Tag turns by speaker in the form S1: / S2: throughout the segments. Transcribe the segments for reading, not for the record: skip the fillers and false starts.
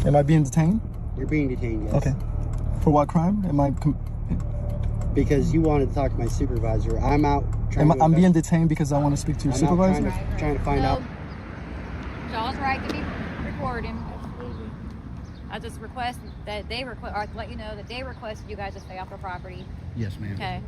S1: Am I being detained?
S2: You're being detained, yes.
S1: Okay. For what crime? Am I...
S2: Because you wanted to talk to my supervisor. I'm out trying to...
S1: I'm being detained because I want to speak to your supervisor?
S2: Trying to find out.
S3: Y'all's right to be recording. I just request that they let you know that they requested you guys to stay off their property.
S2: Yes, ma'am.
S3: Okay.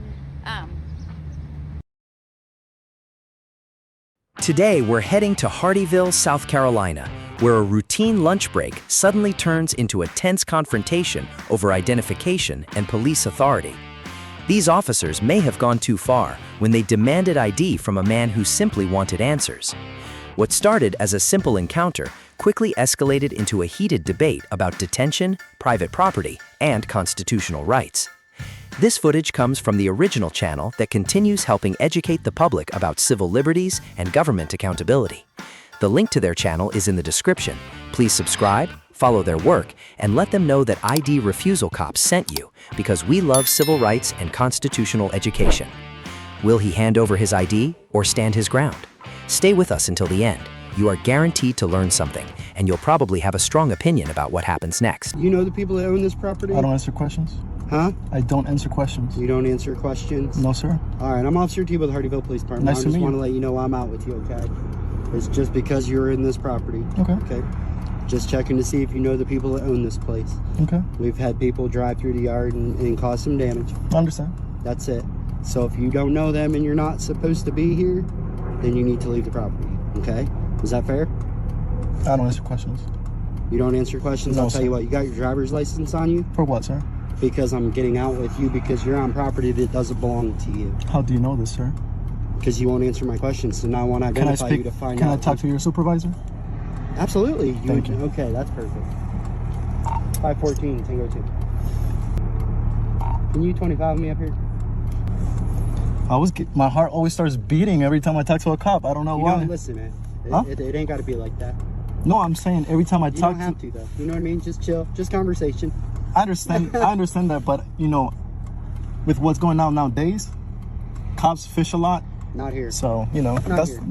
S4: Today, we're heading to Hardeeville, South Carolina, where a routine lunch break suddenly turns into a tense confrontation over identification and police authority. These officers may have gone too far when they demanded ID from a man who simply wanted answers. What started as a simple encounter quickly escalated into a heated debate about detention, private property, and constitutional rights. This footage comes from the original channel that continues helping educate the public about civil liberties and government accountability. The link to their channel is in the description. Please subscribe, follow their work, and let them know that ID Refusal Cops sent you because we love civil rights and constitutional education. Will he hand over his ID or stand his ground? Stay with us until the end. You are guaranteed to learn something, and you'll probably have a strong opinion about what happens next.
S2: You know the people that own this property?
S1: I don't answer questions.
S2: Huh?
S1: I don't answer questions.
S2: You don't answer questions?
S1: No, sir.
S2: All right, I'm Officer T with the Hardeeville Police Department.
S1: Nice
S2: I
S1: to
S2: just
S1: meet
S2: want
S1: you.
S2: to let you know I'm out with you, okay? It's just because you're in this property.
S1: Okay.
S2: Okay. Just checking to see if you know the people that own this place.
S1: Okay.
S2: We've had people drive through the yard and cause some damage.
S1: I understand.
S2: That's it. So if you don't know them and you're not supposed to be here, then you need to leave the property, okay? Is that fair?
S1: I don't answer questions.
S2: You don't answer questions?
S1: No,
S2: I'll tell
S1: sir.
S2: you what, you got your driver's license on you?
S1: For what, sir?
S2: Because I'm getting out with you because you're on property that doesn't belong to you.
S1: How do you know this, sir?
S2: Because you won't answer my questions, so now I want to identify you to find out.
S1: Can I talk to your supervisor?
S2: Absolutely.
S1: Thank you.
S2: Okay, that's perfect. 514, Tango 2. Can you 25 me up here?
S1: My heart always starts beating every time I talk to a cop. I don't know why.
S2: Don't listen, man.
S1: Huh?
S2: It ain't got to be like that.
S1: No, I'm saying every time I
S2: You
S1: talk
S2: don't have to, though. You know what I mean? Just chill. Just conversation.
S1: I understand. I understand that, but you know, with what's going on nowadays, cops fish a lot.
S2: Not here.
S1: So you know,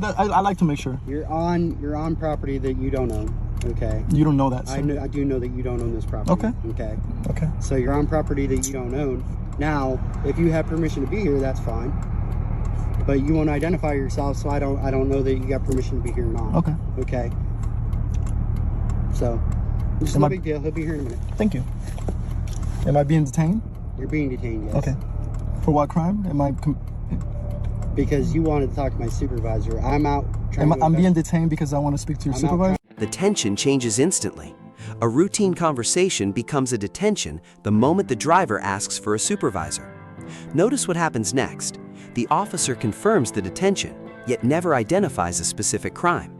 S1: I like to make sure.
S2: You're on property that you don't own. Okay.
S1: You don't know that, sir.
S2: I do know that you don't own this property.
S1: Okay.
S2: Okay.
S1: Okay.
S2: So you're on property that you don't own. Now, if you have permission to be here, that's fine. But you won't identify yourself, so I don't know that you got permission to be here or not.
S1: Okay.
S2: Okay. So, it's no big deal. He'll be here in a minute.
S1: Thank you. Am I being detained?
S2: You're being detained, yes.
S1: Okay. For what crime? Am I?
S2: Because you wanted to talk to my supervisor. I'm out trying to...
S1: I'm being detained because I want to speak to your supervisor?
S4: The tension changes instantly. A routine conversation becomes a detention the moment the driver asks for a supervisor. Notice what happens next. The officer confirms the detention, yet never identifies a specific crime.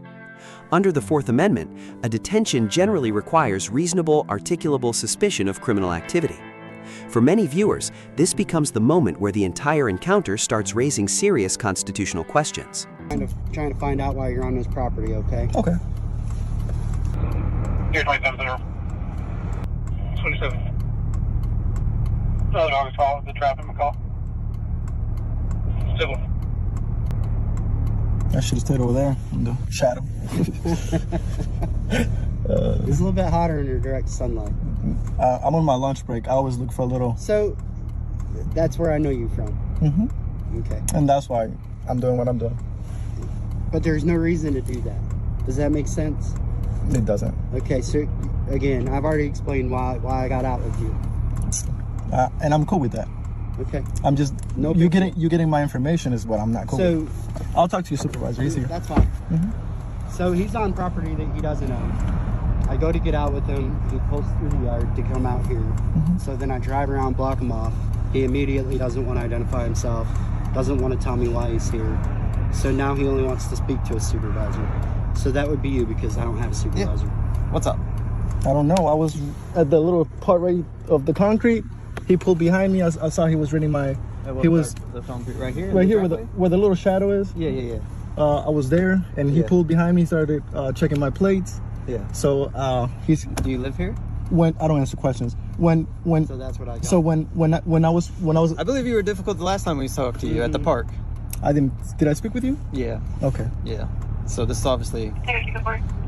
S4: Under the Fourth Amendment, a detention generally requires reasonable, articulable suspicion of criminal activity. For many viewers, this becomes the moment where the entire encounter starts raising serious constitutional questions.
S2: Trying to find out why you're on this property, okay?
S1: Okay.
S5: Here, 27. 27. Another August call, the traffic McCall. Civil.
S1: I should have stayed over there in the shadow.
S2: It's a little bit hotter in your direct sunlight.
S1: I'm on my lunch break. I always look for a little...
S2: So, that's where I know you from.
S1: Mm-hmm.
S2: Okay.
S1: And that's why I'm doing what I'm doing.
S2: But there's no reason to do that. Does that make sense?
S1: It doesn't.
S2: Okay, so again, I've already explained why I got out with you.
S1: And I'm cool with that.
S2: Okay.
S1: I'm just... You getting my information is what I'm not cool with. I'll talk to your supervisor. He's here.
S2: That's fine.
S1: Mm-hmm.
S2: So he's on property that he doesn't own. I go to get out with him. He pulls through the yard to come out here.
S1: Mm-hmm.
S2: So then I drive around, block him off. He immediately doesn't want to identify himself, doesn't want to tell me why he's here. So now he only wants to speak to a supervisor. So that would be you because I don't have a supervisor.
S1: Yeah. What's up? I don't know. I was at the little part right of the concrete. He pulled behind me. I saw he was reading my... He was
S6: the concrete right here.
S1: Right here where the little shadow is.
S6: Yeah.
S1: I was there, and he pulled behind me. Started checking my plates.
S6: Yeah.
S1: So he's...
S6: Do you live here?
S1: I don't answer questions. When
S2: So that's what I got.
S1: So when I was
S6: I believe you were difficult the last time we talked to you at the park.
S1: I didn't. Did I speak with you?
S6: Yeah.
S1: Okay.
S6: Yeah. So this is obviously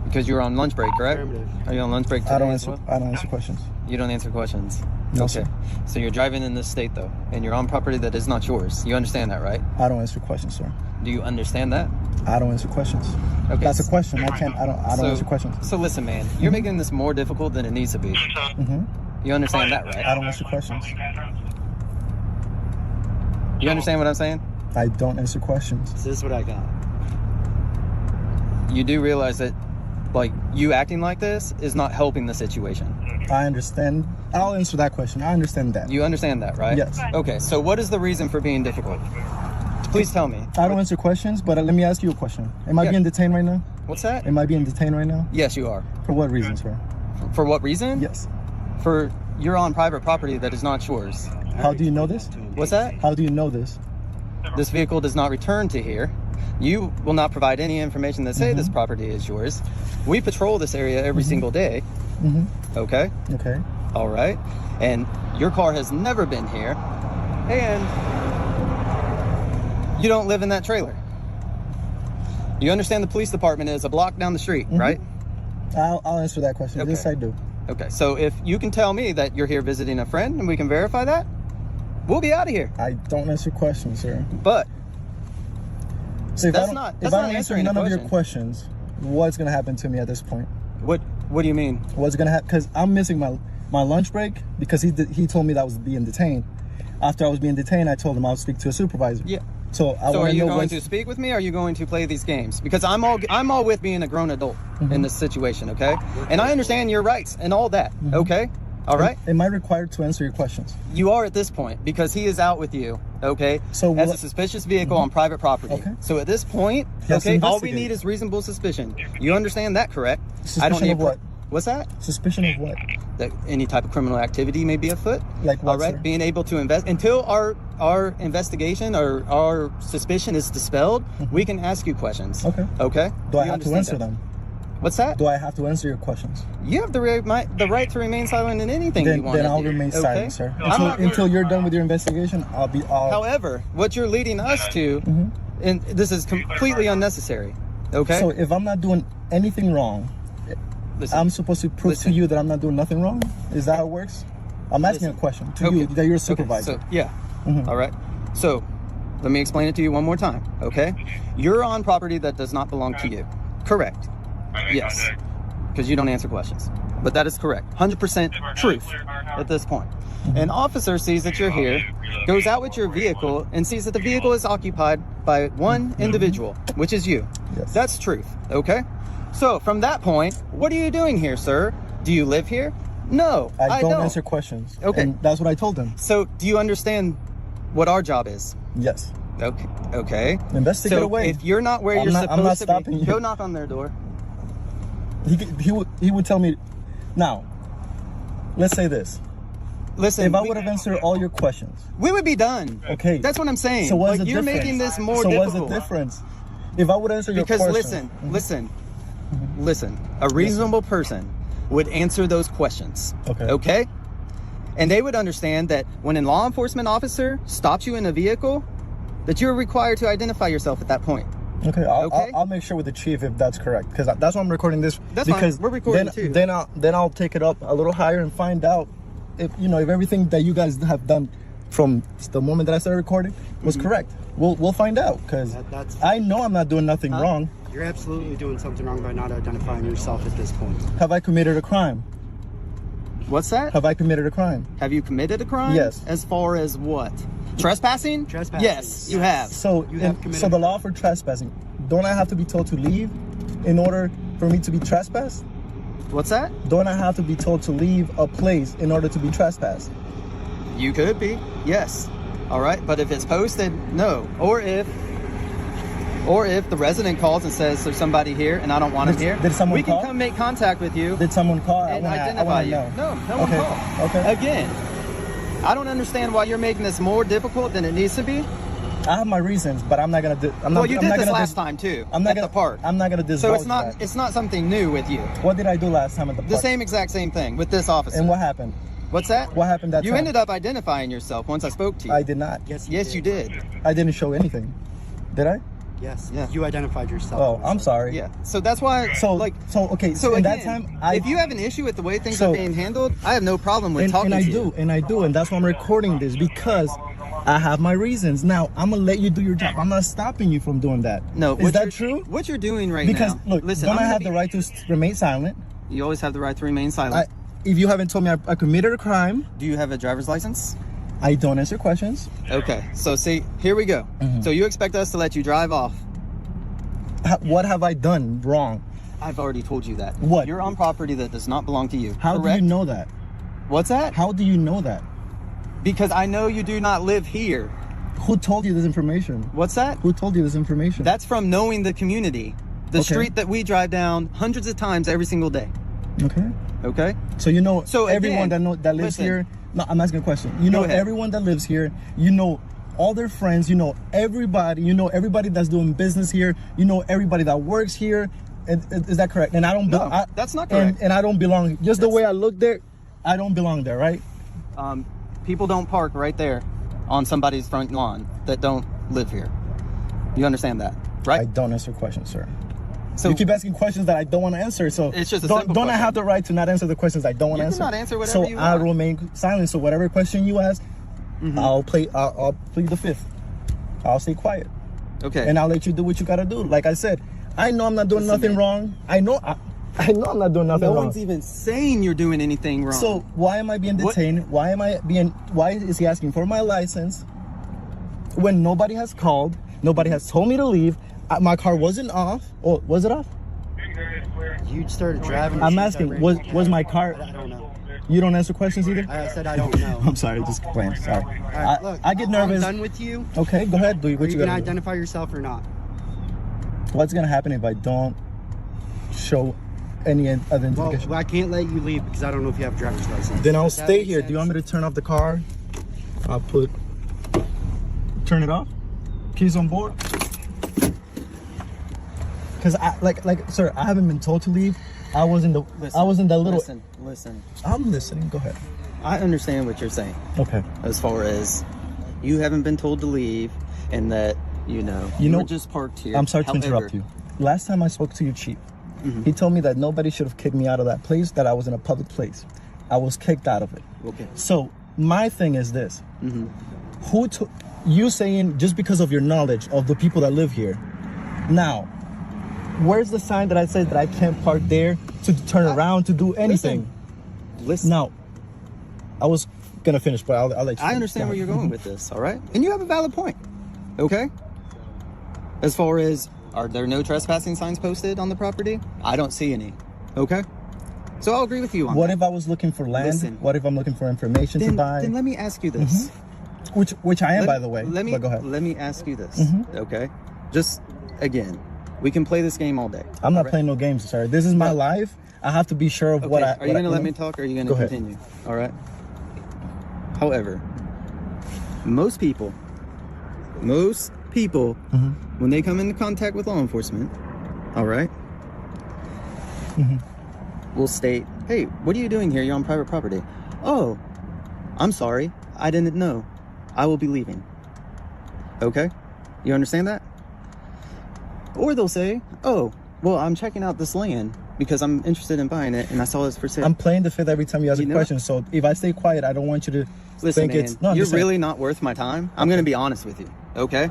S6: Because you were on lunch break, correct?
S2: Affirmative.
S6: Are you on lunch break today
S1: I don't
S6: as
S1: answer.
S6: well?
S1: I don't answer questions.
S6: You don't answer questions.
S1: No,
S6: okay.
S1: sir.
S6: So you're driving in this state though, and you're on property that is not yours. You understand that, right?
S1: I don't answer questions, sir.
S6: Do you understand that?
S1: I don't answer questions.
S6: Okay.
S1: That's a question. I can't. I don't answer questions.
S6: So listen, man, you're making this more difficult than it needs to be.
S1: Mm-hmm.
S6: You understand that, right?
S1: I don't answer questions.
S6: You understand what I'm saying?
S1: I don't answer questions.
S2: This is what I got.
S6: You do realize that, like, you acting like this is not helping the situation.
S1: I understand. I'll answer that question. I understand that.
S6: You understand that, right?
S1: Yes.
S6: Okay, so what is the reason for being difficult? Please tell me.
S1: I don't answer questions, but let me ask you a question. Am I
S6: Yeah.
S1: being detained right now?
S6: What's that?
S1: Am I being detained right now?
S6: Yes, you are.
S1: For what reason, sir?
S6: For what reason?
S1: Yes.
S6: For you're on private property that is not yours.
S1: How do you know this?
S6: What's that?
S1: How do you know this?
S6: This vehicle does not return to here. You will not provide any information that say this property is yours. We patrol this area every single day.
S1: Mm-hmm.
S6: Okay?
S1: Okay.
S6: All right. And your car has never been here. And you don't live in that trailer. You understand the police department is a block down the street, right?
S1: I'll answer that question.
S6: Okay.
S1: Yes, I do.
S6: Okay. So if you can tell me that you're here visiting a friend and we can verify that, we'll be out of here.
S1: I don't answer questions, sir.
S6: But
S1: So if
S6: That's
S1: I don't,
S6: not-
S1: if
S6: that's
S1: I
S6: not
S1: don't answer
S6: answering the
S1: none of your
S6: question.
S1: questions, what's gonna happen to me at this point?
S6: what do you mean?
S1: What's gonna happen? Because I'm missing my lunch break because he told me that I was being detained. After I was being detained, I told him I'll speak to a supervisor.
S6: Yeah.
S1: So I
S6: So
S1: want
S6: are
S1: to
S6: you
S1: know
S6: going
S1: what's...
S6: to speak with me? Or are you going to play these games? Because I'm all with being a grown adult in this situation, okay? And I understand your rights and all that, okay? All right?
S1: Am I required to answer your questions?
S6: You are at this point because he is out with you, okay?
S1: So
S6: as a
S1: what-
S6: suspicious vehicle on private property.
S1: Okay.
S6: So at this point,
S1: Yes,
S6: okay, all we
S1: investigate.
S6: need is reasonable suspicion. You understand that, correct?
S1: Suspicion of what?
S6: What's that?
S1: Suspicion of what?
S6: That any type of criminal activity may be afoot.
S1: Like what,
S6: All right,
S1: sir?
S6: being able to invest until our investigation or our suspicion is dispelled, we can ask you questions.
S1: Okay.
S6: Okay.
S1: Do I
S6: You
S1: have to
S6: understand
S1: answer
S6: that?
S1: them?
S6: What's that?
S1: Do I have to answer your questions?
S6: You have the right to remain silent in anything you want.
S1: Then
S6: to
S1: I'll
S6: do,
S1: remain
S6: okay?
S1: silent, sir.
S6: I'm not-
S1: Until you're done with your investigation, I'll be all.
S6: However, what you're leading us to, and this is completely unnecessary. Okay.
S1: So if I'm not doing anything wrong,
S6: Listen,
S1: I'm supposed to prove
S6: Listen.
S1: to you that I'm not doing nothing wrong? Is that how it works? I'm asking a question to you that you're a supervisor.
S6: Okay, so, yeah. All right. So let me explain it to you one more time. Okay. You're on property that does not belong to you. Correct. Yes. Because you don't answer questions. But that is correct. 100% truth at this point. An officer sees that you're here, goes out with your vehicle, and sees that the vehicle is occupied by one individual, which is you.
S1: Yes.
S6: That's truth. Okay. So from that point, what are you doing here, sir? Do you live here? No,
S1: I don't
S6: don't.
S1: answer questions.
S6: Okay.
S1: And that's what I told him.
S6: So do you understand what our job is?
S1: Yes.
S6: Okay. Okay.
S1: Investigate
S6: So
S1: away.
S6: if you're not where
S1: I'm
S6: you're
S1: not- I'm not
S6: supposed to
S1: stopping
S6: be,
S1: you.
S6: go knock on their door.
S1: He would tell me. Now, let's say this.
S6: Listen,
S1: If I would have answered all your questions,
S6: we would be done.
S1: okay.
S6: That's what I'm saying.
S1: So what's
S6: Like,
S1: the
S6: you're
S1: difference?
S6: making this more
S1: so
S6: difficult.
S1: what's the difference? If I would answer your
S6: Because
S1: question,
S6: listen. A reasonable person would answer those questions.
S1: Okay.
S6: Okay? And they would understand that when a law enforcement officer stops you in a vehicle, that you're required to identify yourself at that point.
S1: Okay,
S6: Okay?
S1: I'll make sure with the chief if that's correct, because that's why I'm recording this.
S6: That's fine.
S1: because
S6: We're recording
S1: then,
S6: too.
S1: Then I'll take it up a little higher and find out if if everything that you guys have done from the moment that I started recording was correct. We'll find out, because
S2: That's
S1: I know I'm not doing nothing wrong.
S2: You're absolutely doing something wrong by not identifying yourself at this point.
S1: Have I committed a crime?
S6: What's that?
S1: Have I committed a crime?
S6: Have you committed a crime?
S1: Yes.
S6: As far as what? Trespassing?
S2: Trespassing.
S6: Yes, you have.
S1: So
S2: You have committed
S1: so the
S2: a
S1: law for trespassing, don't I have to be told to leave in order for me to be trespassed?
S6: What's that?
S1: Don't I have to be told to leave a place in order to be trespassed?
S6: You could be. Yes. All right. But if it's posted, no. Or if the resident calls and says there's somebody here and I don't want him here,
S1: Did someone
S6: we can
S1: call?
S6: come make contact with you
S1: Did someone call?
S6: and
S1: I
S6: identify
S1: wanna
S6: you.
S1: know.
S6: No one
S1: Okay,
S6: called.
S1: okay.
S6: Again, I don't understand why you're making this more difficult than it needs to be.
S1: I have my reasons, but I'm not gonna do. I'm not.
S6: Well, you
S1: I'm
S6: did
S1: not
S6: this
S1: gonna
S6: last time too.
S1: I'm not
S6: at
S1: gonna
S6: the park.
S1: I'm not gonna
S6: So
S1: divulge
S6: it's not
S1: that.
S6: it's not something new with you.
S1: What did I do last time at the park?
S6: The same exact same thing with this officer.
S1: And what happened?
S6: What's that?
S1: What happened that
S6: You
S1: time?
S6: ended up identifying yourself once I spoke to you.
S1: I did not.
S6: Yes, you did.
S1: I didn't show anything. Did I?
S2: Yes.
S6: Yeah.
S2: You identified yourself.
S1: Oh, I'm sorry.
S6: Yeah. So that's why.
S1: Okay.
S6: So
S1: in
S6: again,
S1: that time,
S6: if you have an issue with the way things
S1: So-
S6: are being handled, I have no problem with talking
S1: and I
S6: to
S1: do,
S6: you.
S1: and I do, and that's why I'm recording this, because I have my reasons. Now I'm gonna let you do your job. I'm not stopping you from doing that.
S6: No,
S1: is
S6: what
S1: that
S6: you're-
S1: true?
S6: What you're doing right
S1: Because
S6: now.
S1: look,
S6: listen,
S1: don't
S6: I'm
S1: I
S6: gonna
S1: have the right to remain silent?
S6: You always have the right to remain silent.
S1: If you haven't told me I committed a crime,
S6: Do you have a driver's license?
S1: I don't answer questions.
S6: Okay. So see, here we go.
S1: Mm-hmm.
S6: So you expect us to let you drive off?
S1: What have I done wrong?
S6: I've already told you that.
S1: What?
S6: You're on property that does not belong to you.
S1: How
S6: correct?
S1: do you know that?
S6: What's that?
S1: How do you know that?
S6: Because I know you do not live here.
S1: Who told you this information?
S6: What's that?
S1: Who told you this information?
S6: That's from knowing the community. The
S1: Okay.
S6: street that we drive down hundreds of times every single day.
S1: okay.
S6: Okay?
S1: So you know
S6: So
S1: everyone
S6: again,
S1: that lives
S6: listen.
S1: here. No, I'm asking a question. You know
S6: Go ahead.
S1: everyone that lives here. You know all their friends. You know everybody. You know everybody that's doing business here. You know everybody that works here. Is that correct? And I don't.
S6: No, that's not correct.
S1: And I don't belong. Just the way I look there, I don't belong there, right?
S6: People don't park right there on somebody's front lawn that don't live here. You understand that, right?
S1: I don't answer questions, sir.
S6: So
S1: You keep asking questions that I don't want to answer. So
S6: It's just a
S1: don't
S6: simple
S1: I have
S6: question.
S1: the right to not answer the questions I don't want to
S6: You
S1: answer?
S6: cannot answer whatever
S1: so
S6: you
S1: I
S6: want.
S1: remain silent. So whatever question you ask,
S6: Mm-hmm.
S1: I'll plead the fifth. I'll stay quiet.
S6: okay.
S1: And I'll let you do what you gotta do. Like I said, I know I'm not doing
S6: Listen,
S1: nothing
S6: man.
S1: wrong. I know I'm not doing nothing
S6: no
S1: wrong.
S6: one's even saying you're doing anything wrong.
S1: So why am I being
S6: What-
S1: detained? Why is he asking for my license when nobody has called? Nobody has told me to leave. My car wasn't off. Or was it off?
S2: You started driving.
S1: I'm
S2: as soon as I
S1: asking,
S2: ran
S1: was
S2: you.
S1: my car?
S2: I don't know.
S1: You don't answer questions either?
S2: I said I don't know.
S1: I'm sorry, just playing. Sorry.
S2: All right, look,
S1: I get nervous.
S2: I'm done with you.
S1: Okay, go ahead. Do
S2: Are
S1: what
S2: you
S1: you
S2: gonna
S1: gotta do.
S2: identify yourself or not?
S1: What's gonna happen if I don't show any
S2: Well,
S1: identification?
S2: I can't let you leave because I don't know if you have a driver's license.
S1: Then I'll
S2: Does that
S1: stay
S2: make
S1: here. Do you want me
S2: sense?
S1: to turn off the car? I'll turn it off. Keys on board. Because sir, I haven't been told to leave. I was in the little.
S6: Listen.
S1: I'm listening. Go ahead.
S6: I understand what you're saying
S1: Okay.
S6: as far as you haven't been told to leave and that, you know
S1: know-
S6: were just parked here.
S1: I'm sorry to
S6: However,
S1: interrupt you. Last time I spoke to your chief,
S6: Mm-hmm.
S1: he told me that nobody should have kicked me out of that place, that I was in a public place. I was kicked out of it.
S6: Okay.
S1: So my thing is this.
S6: Mm-hmm.
S1: Who took you saying just because of your knowledge of the people that live here? Now, where's the sign that I said that I can't park there to turn around to do anything?
S6: Listen.
S1: Now, I was gonna finish, but I'll let you.
S6: I understand where you're going with this, all right? And you have a valid point, okay? As far as, are there no trespassing signs posted on the property? I don't see any, okay? So I'll agree with you on
S1: What
S6: that.
S1: if I was looking for land?
S6: Listen.
S1: What if I'm looking for information to buy?
S6: Then let me ask you this.
S1: Which I am,
S6: Let-
S1: by the way.
S6: Let me,
S1: but go ahead.
S6: Let me ask you this, okay? Just, again, we can play this game all day.
S1: I'm not
S6: all right?
S1: playing no games, sir. This is my
S6: No.
S1: life. I have to be sure of what I.
S6: Are you going to let me talk or are you going to
S1: Go ahead.
S6: continue? All right. However, most people,
S1: Mm-hmm.
S6: when they come into contact with law enforcement, all right, will state, hey, what are you doing here? You're on private property. Oh, I'm sorry. I didn't know. I will be leaving. Okay? You understand that? Or they'll say, oh, well, I'm checking out this land because I'm interested in buying it and I saw this for sale.
S1: I'm playing the fifth every time you ask
S6: You
S1: a
S6: know-
S1: question. So if I stay quiet, I don't want you to
S6: Listen,
S1: think
S6: man,
S1: it's. No, I'm
S6: you're
S1: just saying.
S6: really not worth my time. I'm going to be honest with you, okay?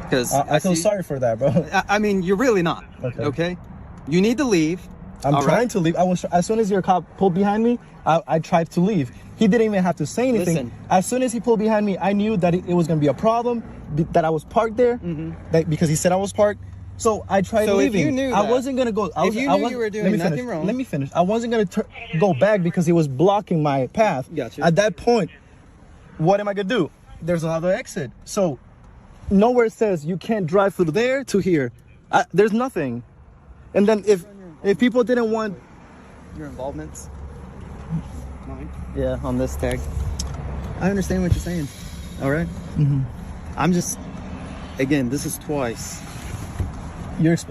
S6: Because
S1: I feel sorry for that, bro.
S6: I mean, you're really not.
S1: Okay.
S6: You need to leave.
S1: I'm
S6: all
S1: trying
S6: right?
S1: to leave. I was as soon as your cop pulled behind me, I tried to leave. He didn't even have to say anything.
S6: Listen.
S1: As soon as he pulled behind me, I knew that it was going to be a problem. That I was parked there, that because he said I was parked. So I tried
S6: So if
S1: leaving.
S6: you knew
S1: I
S6: that-
S1: wasn't gonna go.
S6: if you knew you were doing
S1: let me
S6: nothing
S1: finish.
S6: wrong-
S1: Let me finish. I wasn't gonna go back because he was blocking my path.
S6: Gotcha.
S1: At that point, what am I gonna do? There's another exit. So nowhere says you can't drive through there to here. There's nothing. And then if people didn't want,
S6: Your involvements.
S2: Mine.
S6: Yeah, on this tag. I understand what you're saying. All right? I'm just, again, this is twice.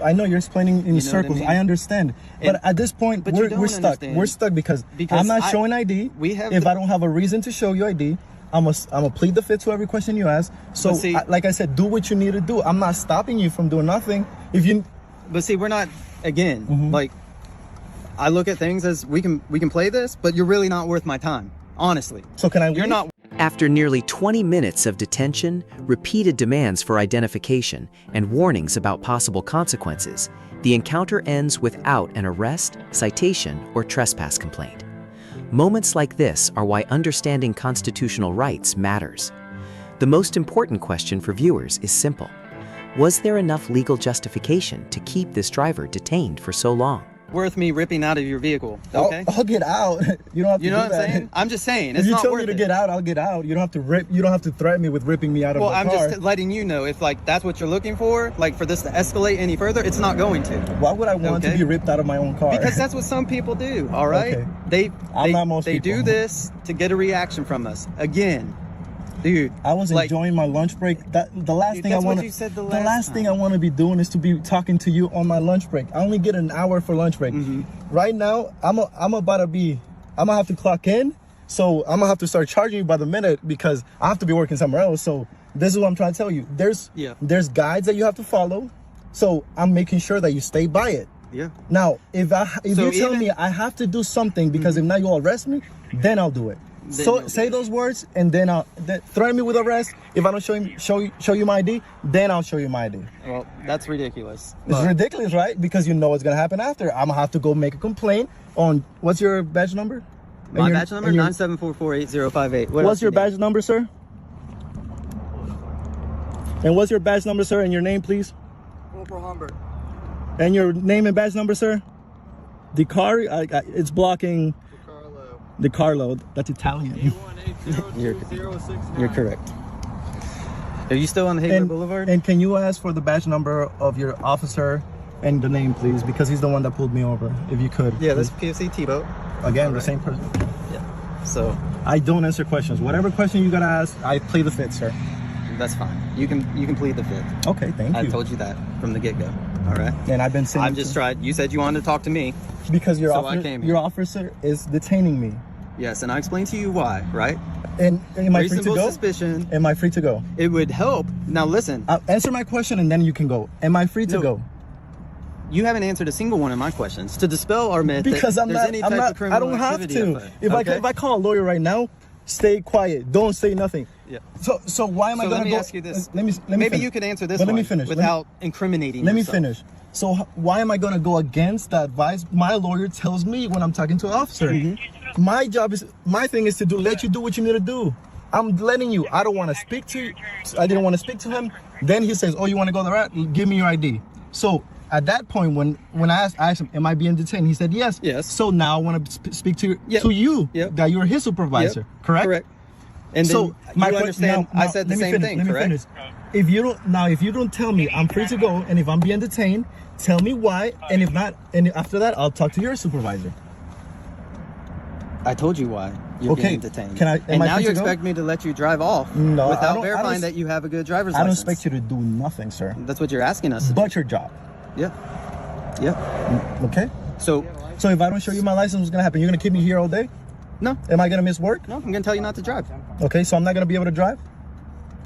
S1: I know you're explaining in
S6: know what I
S1: circles.
S6: mean?
S1: I understand.
S6: And-
S1: But at this point,
S6: but you
S1: we're
S6: don't
S1: stuck.
S6: understand.
S1: We're stuck because
S6: Because
S1: I'm not
S6: I-
S1: showing ID.
S6: we have
S1: if
S6: the-
S1: I don't have a reason to show you ID, I'm a plead the fifth to every question you ask. So,
S6: See-
S1: like I said, do what you need to do. I'm not stopping you from doing nothing. If you,
S6: But see, we're not, again, like, I look at things as we can play this, but you're really not worth my time, honestly.
S1: so can I?
S6: You're
S1: leave?
S6: not.
S4: After nearly 20 minutes of detention, repeated demands for identification, and warnings about possible consequences, the encounter ends without an arrest, citation, or trespass complaint. Moments like this are why understanding constitutional rights matters. The most important question for viewers is simple. Was there enough legal justification to keep this driver detained for so long?
S6: Worth me ripping out of your vehicle, okay?
S1: I'll get out. You don't have to.
S6: You know
S1: do
S6: what I'm
S1: that.
S6: saying? I'm just saying,
S1: If
S6: it's
S1: you
S6: not
S1: tell
S6: worth
S1: me to
S6: it.
S1: get out, I'll get out. You don't have to rip. You don't have to threaten me with ripping me out of
S6: Well,
S1: the
S6: I'm
S1: car.
S6: just letting you know, if like that's what you're looking for, like for this to escalate any further, it's not going to.
S1: Why would I want to
S6: Okay.
S1: be ripped out of my own car?
S6: Because that's what some people do, all right?
S1: Okay. I'm not most
S6: they
S1: people.
S6: do this to get a reaction from us. Again, dude.
S1: I was
S6: like,
S1: enjoying my lunch break. The last
S6: Dude,
S1: thing I
S6: that's what
S1: want.
S6: you said the
S1: last
S6: last
S1: thing
S6: time.
S1: I want to be doing is to be talking to you on my lunch break. I only get an hour for lunch break. Right now, I'm gonna have to clock in. So I'm gonna have to start charging you by the minute because I have to be working somewhere else. So this is what I'm trying to tell you. There's guides that you have to follow. So I'm making sure that you stay by it.
S6: Yeah.
S1: Now, if
S6: So
S1: you tell
S6: even-
S1: me I have to do something because if not you'll arrest me, then I'll do it.
S6: Then
S1: So
S6: you'll do
S1: say
S6: it.
S1: those words and then threaten me with arrest. If I don't show you my ID, then I'll show you my ID.
S6: Well, that's ridiculous.
S1: It's
S6: But
S1: ridiculous, right? Because you know what's gonna happen after. I'm gonna have to go make a complaint on what's your badge number?
S6: my badge number 9744808.
S1: What's your badge number, sir? And what's your badge number, sir? And your name, please.
S2: Corporal Humbert.
S1: And your name and badge number, sir. The car, it's blocking. The Carlo. That's Italian.
S6: You're correct. Are you still on the Hardeeville Boulevard?
S1: And can you ask for the badge number of your officer and the name, please? Because he's the one that pulled me over. If you could.
S6: Yeah, that's PFC T-Boat.
S1: Again, the same person.
S6: Yeah. So
S1: I don't answer questions. Whatever question you gotta ask, I play the fifth, sir.
S6: that's fine. You can plead the fifth.
S1: Okay, thank you.
S6: I told you that from the get-go. All right.
S1: And I've been saying.
S6: I've just tried. You said you wanted to talk to me.
S1: because
S6: So I came here.
S1: your officer is detaining me.
S6: Yes, and I explained to you why, right?
S1: And am I free to
S6: Reasonable
S1: go?
S6: suspicion.
S1: Am I free to go?
S6: It would help. Now listen,
S1: Answer my question and then you can go. Am I free to
S6: No.
S1: go?
S6: you haven't answered a single one of my questions to dispel our myth
S1: Because
S6: that
S1: I'm
S6: there's
S1: not.
S6: any
S1: I'm
S6: type
S1: not.
S6: of criminal
S1: I don't have
S6: activity
S1: to.
S6: afoot,
S1: If
S6: okay?
S1: I call a lawyer right now, stay quiet. Don't say nothing.
S6: Yeah.
S1: So why am I
S6: So
S1: gonna
S6: let me
S1: go?
S6: ask you this.
S1: Let me
S6: Maybe
S1: finish.
S6: you could answer this
S1: But let
S6: one
S1: me finish.
S6: without incriminating
S1: Let me
S6: yourself.
S1: finish. So why am I gonna go against the advice my lawyer tells me when I'm talking to an officer? My thing is to let you do what you need to do. I'm letting you. I don't want to speak to you. I didn't want to speak to him. Then he says, "Oh, you want to go the route? Give me your ID." So at that point, when I asked him, "Am I being detained?" He said, "Yes."
S6: Yes.
S1: So now I want to speak to
S6: Yep.
S1: you
S6: Yep.
S1: that you're his supervisor.
S6: Yep.
S1: Correct.
S6: Correct. And then
S1: So
S6: you
S1: que-
S6: understand
S1: now-
S6: I said the
S1: let me
S6: same
S1: finish,
S6: thing,
S1: let me
S6: correct?
S1: finish. If you don't tell me I'm free to go, and if I'm being detained, tell me why, and if not, and after that, I'll talk to your supervisor.
S6: I told you why you're
S1: Okay,
S6: getting detained.
S1: am
S6: and
S1: I
S6: now
S1: free
S6: you
S1: to go?
S6: expect me to let you drive off
S1: No, I
S6: without
S1: don't-
S6: verifying that you have a good driver's
S1: I don't
S6: license.
S1: expect you to do nothing, sir.
S6: That's what you're asking us to
S1: But your job.
S6: do. Yeah. Yeah.
S1: Okay.
S6: So,
S1: So if I don't show you my license, what's gonna happen? You're gonna keep me here all day?
S6: no,
S1: Am I gonna miss work?
S6: I'm going to tell you not to drive.
S1: Okay, so I'm not gonna be able to drive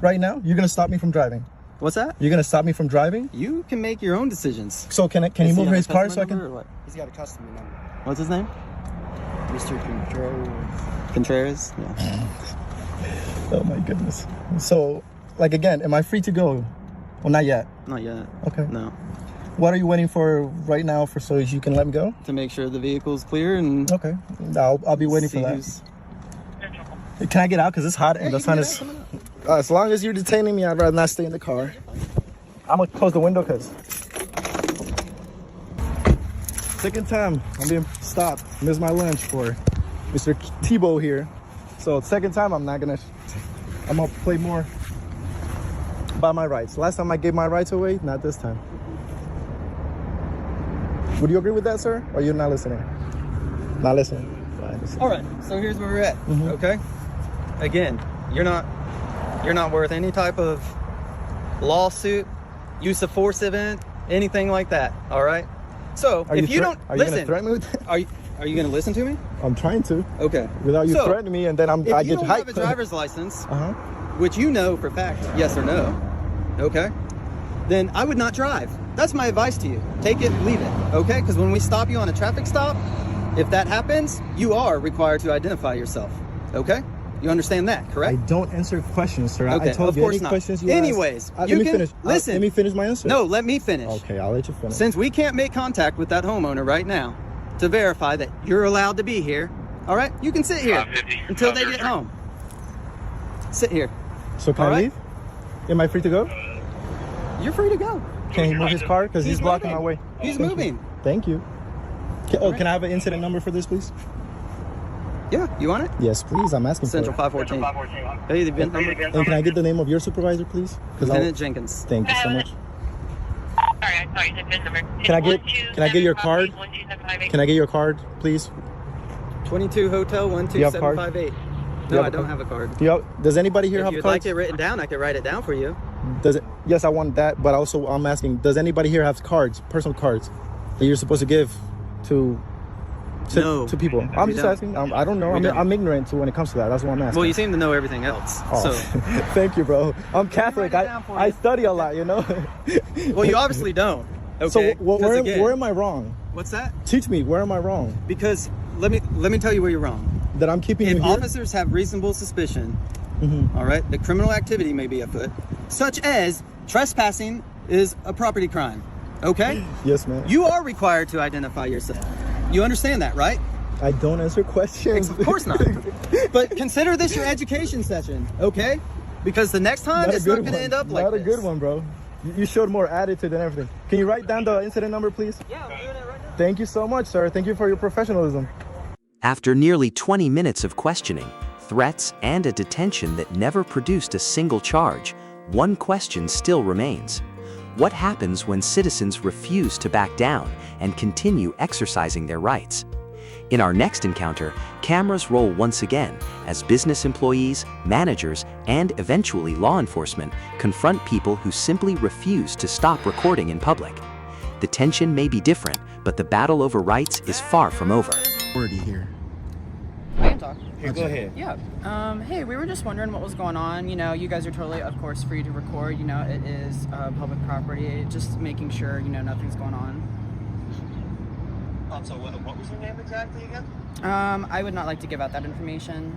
S1: right now. You're gonna stop me from driving.
S6: What's that?
S1: You're gonna stop me from driving.
S6: You can make your own decisions.
S1: So can he
S6: Does
S1: move
S6: have a
S1: his car
S6: customer
S1: so I can?
S6: number or what?
S2: He's got a customer number.
S6: What's his name?
S2: Mr. Control.
S6: Contreras? Yeah.
S1: Oh my goodness. So, like again, am I free to go? Well, not yet.
S6: Not yet.
S1: Okay.
S6: No.
S1: What are you waiting for right now so you can let me go?
S6: To make sure the vehicle's clear and
S1: Okay. I'll be waiting for
S6: see
S1: that.
S6: who's-
S1: Can I get out? Because it's hot and
S6: Yeah,
S1: the
S6: you
S1: sun
S6: can
S1: is.
S6: get out,
S1: As long as you're detaining me, I'd rather not stay in the car. I'm gonna close the window because second time I'm being stopped. Missed my lunch for Mr. Tebow here. So second time I'm gonna play more by my rights. Last time I gave my rights away, not this time. Would you agree with that, sir? Or you're not listening? Not listening. Fine.
S6: All right, so here's where we're at. Okay. Again, you're not worth any type of lawsuit, use of force event, anything like that. All right. So
S1: Are
S6: if you
S1: thre-
S6: don't
S1: are you
S6: listen,
S1: gonna threaten me with that?
S6: are Are you going to listen to me?
S1: I'm trying to.
S6: Okay.
S1: Without you
S6: So,
S1: threatening me, and then I
S6: If
S1: get
S6: you don't have
S1: hyped.
S6: a driver's license,
S1: Uh-huh.
S6: which you know for fact, yes or no, okay, then I would not drive. That's my advice to you. Take it, leave it, okay? Because when we stop you on a traffic stop, if that happens, you are required to identify yourself, okay? You understand that,
S1: I
S6: correct?
S1: don't answer questions, sir.
S6: Okay,
S1: I told
S6: of
S1: you
S6: course
S1: any
S6: not.
S1: questions you
S6: Anyways,
S1: ask.
S6: you
S1: let me
S6: can-
S1: finish.
S6: listen.
S1: Let me finish my answer.
S6: No, let me finish.
S1: Okay, I'll let you finish.
S6: Since we can't make contact with that homeowner right now to verify that you're allowed to be here, all right? You can sit here until they get home. Sit here.
S1: So can
S6: all
S1: I
S6: right.
S1: leave? Am I free to go?
S6: You're free to go.
S1: Can he move his car? Because he's blocking my way.
S6: He's
S1: Thank you.
S6: moving.
S1: Thank you. Can I have an incident number for this, please?
S6: Yeah, you want it?
S1: Yes, please. I'm asking
S6: Central
S1: for it.
S6: 514. Hey, the VIN number.
S1: And can I get the name of your supervisor, please?
S6: Lieutenant Jenkins.
S1: Thank you so much.
S5: Sorry, the VIN number.
S1: Can I get your card? Can I get your card, please?
S6: 22 Hotel
S1: Do you have a card?
S6: 12758.
S1: you
S6: No,
S1: have
S6: I
S1: a
S6: don't
S1: card?
S6: have a card.
S1: Does anybody here
S6: If
S1: have
S6: you'd
S1: cards?
S6: like it written down, I could write it down for you.
S1: Does it? Yes, I want that. But also, I'm asking, does anybody here have cards, personal cards, that you're supposed to give to
S6: No,
S1: to people? I'm
S6: we
S1: just
S6: don't.
S1: asking. I don't know.
S6: We don't.
S1: I'm ignorant to when it comes to that. That's what I'm asking.
S6: Well, you seem to know everything else.
S1: Oh,
S6: So,
S1: thank you, bro. I'm Catholic.
S6: write it down for
S1: I
S6: you.
S1: study a lot, you know.
S6: well, you obviously don't. Okay.
S1: So
S6: 'Cause again-
S1: where am I wrong?
S6: What's that?
S1: Teach me. Where am I wrong?
S6: Because let me tell you where you're wrong.
S1: That I'm keeping
S6: If
S1: you here?
S6: officers have reasonable suspicion,
S1: Mhm.
S6: all right, that criminal activity may be afoot, such as trespassing is a property crime. Okay?
S1: Yes, man.
S6: You are required to identify yourself. You understand that, right?
S1: I don't answer questions.
S6: Of course not. But consider this your education session, okay? Because the next time it's not going to end up like
S1: Not
S6: this.
S1: a good one, bro. You showed more attitude than everything. Can you write down the incident number, please?
S6: Yeah, I'm doing it right now.
S1: Thank you so much, sir. Thank you for your professionalism.
S4: After nearly 20 minutes of questioning, threats, and a detention that never produced a single charge, one question still remains. What happens when citizens refuse to back down and continue exercising their rights? In our next encounter, cameras roll once again as business employees, managers, and eventually law enforcement confront people who simply refuse to stop recording in public. The tension may be different, but the battle over rights is far from over.
S1: Here.
S7: I can talk.
S8: Here, go ahead.
S7: Yeah. Hey, we were just wondering what was going on. You know, you guys are totally, of course, free to record. You know, it is public property. Just making sure, you know, nothing's going on.
S5: So what was your name exactly again?
S7: I would not like to give out that information.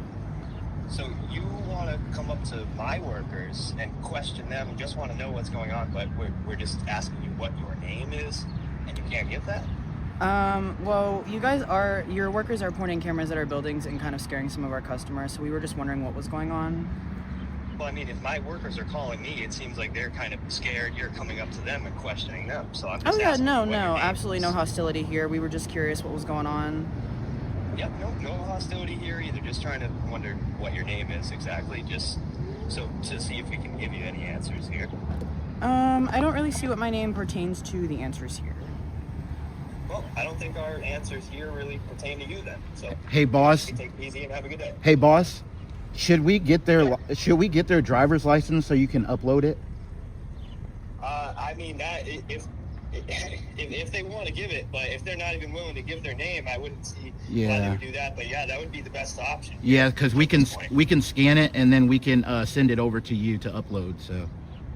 S5: So you want to come up to my workers and question them and just want to know what's going on, but we're just asking you what your name is, and you can't give that?
S7: Well, your workers are pointing cameras at our buildings and kind of scaring some of our customers, so we were just wondering what was going on.
S5: Well, I mean, if my workers are calling me, it seems like they're kind of scared you're coming up to them and questioning them. So I'm just
S7: Oh yeah,
S5: asking
S7: no,
S5: you what your name
S7: absolutely
S5: is.
S7: no hostility here. We were just curious what was going on.
S5: Yep, no hostility here either. Just trying to wonder what your name is exactly, just so to see if we can give you any answers here.
S7: I don't really see what my name pertains to the answers here.
S5: Well, I don't think our answers here really pertain to you then. So
S8: Hey, boss.
S5: take it easy and have a good day.
S8: Hey, boss. Should we get their driver's license so you can upload it?
S5: I mean, that if they want to give it, but if they're not even willing to give their name, I wouldn't see why they
S8: Yeah.
S5: would do that. But yeah, that would be the best option.
S8: Yeah, because we
S5: at this
S8: can
S5: point.
S8: scan it and then we can send it over to you to upload. So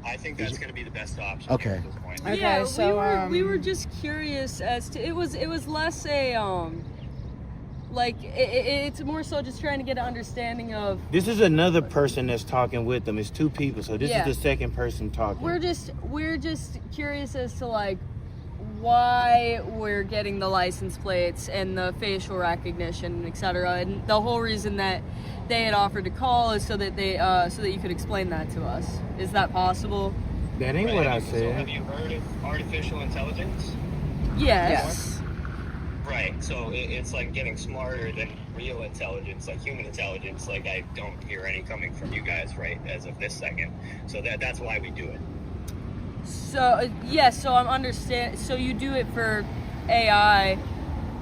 S5: I think that's going to be the best option.
S8: Okay.
S5: Here at this point.
S7: Okay,
S9: Yeah,
S7: so,
S9: we were just curious as to it was less a like it's more so just trying to get an understanding of.
S10: This is another person that's talking with them. It's two people, so this
S9: Yeah.
S10: is the second person talking.
S9: We're just curious as to like why we're getting the license plates and the facial recognition, etc. And the whole reason that they had offered to call is so that you could explain that to us. Is that possible?
S10: That ain't
S5: Right,
S10: what I
S5: So
S10: said.
S5: have you heard of artificial intelligence?
S9: Yes.
S5: Right. So it's like getting smarter than real intelligence, like human intelligence. Like I don't hear any coming from you guys, right, as of this second. So that's why we do it.
S9: So yes, so I'm understand. So you do it for AI.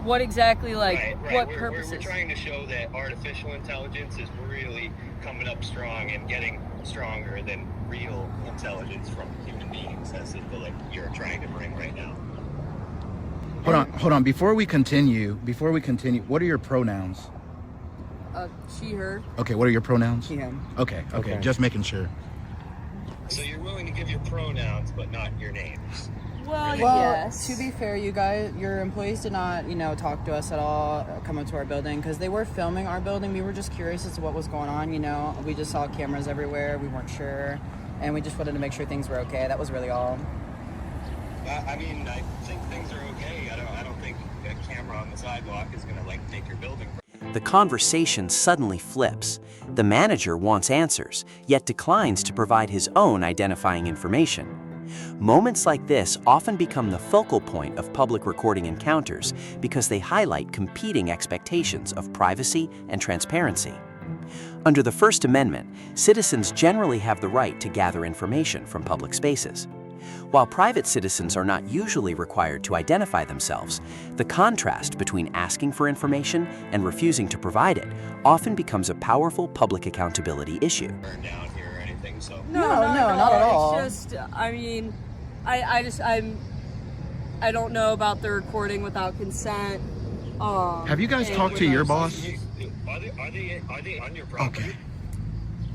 S9: What exactly, like,
S5: Right.
S9: what
S5: We're
S9: purposes?
S5: trying to show that artificial intelligence is really coming up strong and getting stronger than real intelligence from human beings, as if like you're trying to bring right now.
S8: Hold on. Before we continue, what are your pronouns?
S9: She, her.
S8: Okay, what are your pronouns?
S7: He, him.
S8: Okay, just making sure.
S5: So you're willing to give your pronouns, but not your names.
S9: Well,
S7: Well,
S9: yes.
S7: to be fair, you guys, your employees did not, talk to us at all, come up to our building, because they were filming our building. We were just curious as to what was going on, We just saw cameras everywhere. We weren't sure, and we just wanted to make sure things were okay. That was really all.
S5: I mean, I think things are okay. I don't think a camera on the sidewalk is gonna make your building.
S4: The conversation suddenly flips. The manager wants answers, yet declines to provide his own identifying information. Moments like this often become the focal point of public recording encounters because they highlight competing expectations of privacy and transparency. Under the First Amendment, citizens generally have the right to gather information from public spaces. While private citizens are not usually required to identify themselves, the contrast between asking for information and refusing to provide it often becomes a powerful public accountability issue.
S5: Burn down here or anything, so.
S7: No, not at all.
S9: It's just, I mean, I don't know about the recording without consent.
S8: Have you guys talked to your boss?
S5: Are they on your property?
S8: Okay.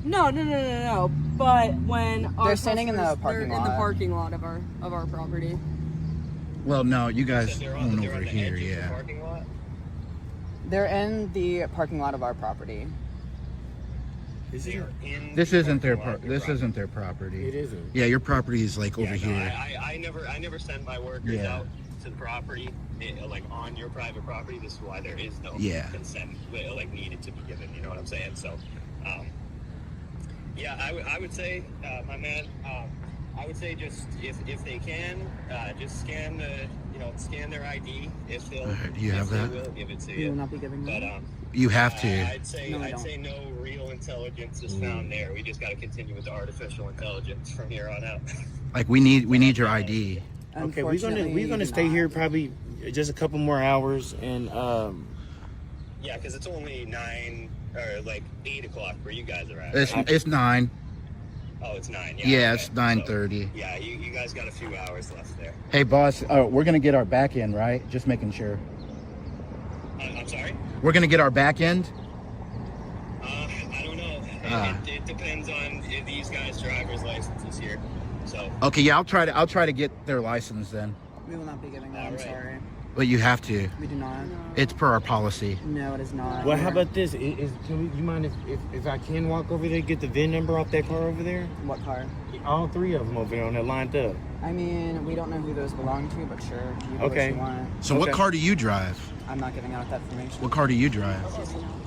S9: No. But when
S7: They're standing in the parking
S9: they're in
S7: lot.
S9: the parking lot of our property.
S8: Well, no, you guys
S5: They're
S8: own
S5: they're
S8: over
S5: on the
S8: here,
S5: edge of the
S8: yeah.
S5: parking lot?
S7: They're in the parking lot of our property.
S5: They're in
S8: This
S5: the
S8: isn't their
S5: parking lot of your
S8: this
S5: property.
S8: isn't their property.
S10: It isn't.
S8: Yeah, your property is like over
S5: Yeah, no,
S8: here.
S5: I never send my workers
S8: Yeah.
S5: out to the property, like on your private property. This is why there is no
S8: Yeah.
S5: consent, needed to be given. You know what I'm saying? So, yeah, I would say, my man, I would say just if they can, just scan their ID. If they'll,
S8: Do you have
S5: they
S8: that?
S5: will give it to
S7: We
S5: you.
S7: will not be giving
S5: But
S7: them.
S8: You have to.
S5: I'd say
S7: No, we
S5: I'd
S7: don't.
S5: say no real intelligence is found there. We just got to continue with the artificial intelligence from here on out.
S8: Like we need your ID.
S10: Okay, we're
S7: Unfortunately,
S10: gonna
S7: we
S10: stay
S7: do
S10: here
S7: not.
S10: probably just a couple more hours, and
S5: Yeah, because it's only 9 or like 8 o'clock where you guys are at.
S8: It's 9.
S5: Oh, it's 9.
S8: Yeah,
S5: okay.
S8: it's 9:30.
S5: So, yeah, you guys got a few hours left there.
S8: Hey, boss, we're gonna get our back end, right? Just making sure.
S5: I'm sorry?
S8: We're gonna get our back end.
S5: I don't know. It depends on these guys' driver's licenses here. So.
S8: Okay, yeah, I'll try to get their license then.
S7: We will not be giving them. I'm
S5: Alright.
S7: sorry.
S8: But you have to.
S7: We do not.
S8: It's per our policy.
S7: No, it is not.
S10: well, how about this? You mind if I can walk over there, get the VIN number off that car over there?
S7: What car?
S10: All 3 of them over there on that lined up.
S7: I mean, we don't know who those belong to, but sure. You do
S10: Okay.
S7: what you want.
S8: So what
S10: Okay.
S8: car do you drive?
S7: I'm not giving out that information.
S8: What car do you drive?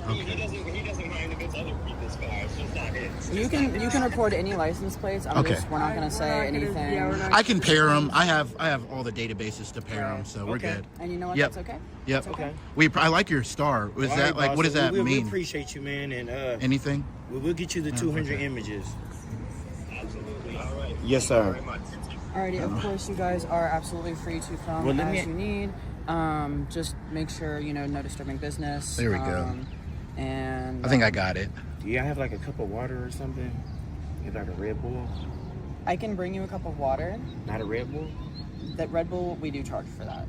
S5: He doesn't mind if it's other people's cars. It's just not his.
S7: You can record any license plates.
S8: Okay.
S7: We're not gonna say anything.
S8: I can pair them. I have all the databases to pair them, so we're
S10: Okay.
S8: good.
S7: And you know what?
S8: Yep.
S7: That's okay.
S8: Yep.
S7: That's okay.
S8: I like your star. Was
S10: All
S8: that
S10: right,
S8: like
S10: boss.
S8: what does that
S10: We
S8: mean?
S10: appreciate you, man, and
S8: Anything?
S10: we'll get you the 200
S8: okay.
S10: images.
S5: Absolutely. All right.
S10: Yes, sir.
S5: Very much.
S7: Alrighty. Of course, you guys are absolutely free to film
S10: Well, let
S7: as
S10: me-
S7: you need. Just make sure no disturbing business.
S8: There we go.
S7: And
S8: I think I got it.
S10: Do y'all have like a cup of water or something? It's like a Red Bull?
S7: I can bring you a cup of water.
S10: Not a Red Bull?
S7: That Red Bull, we do charge for that.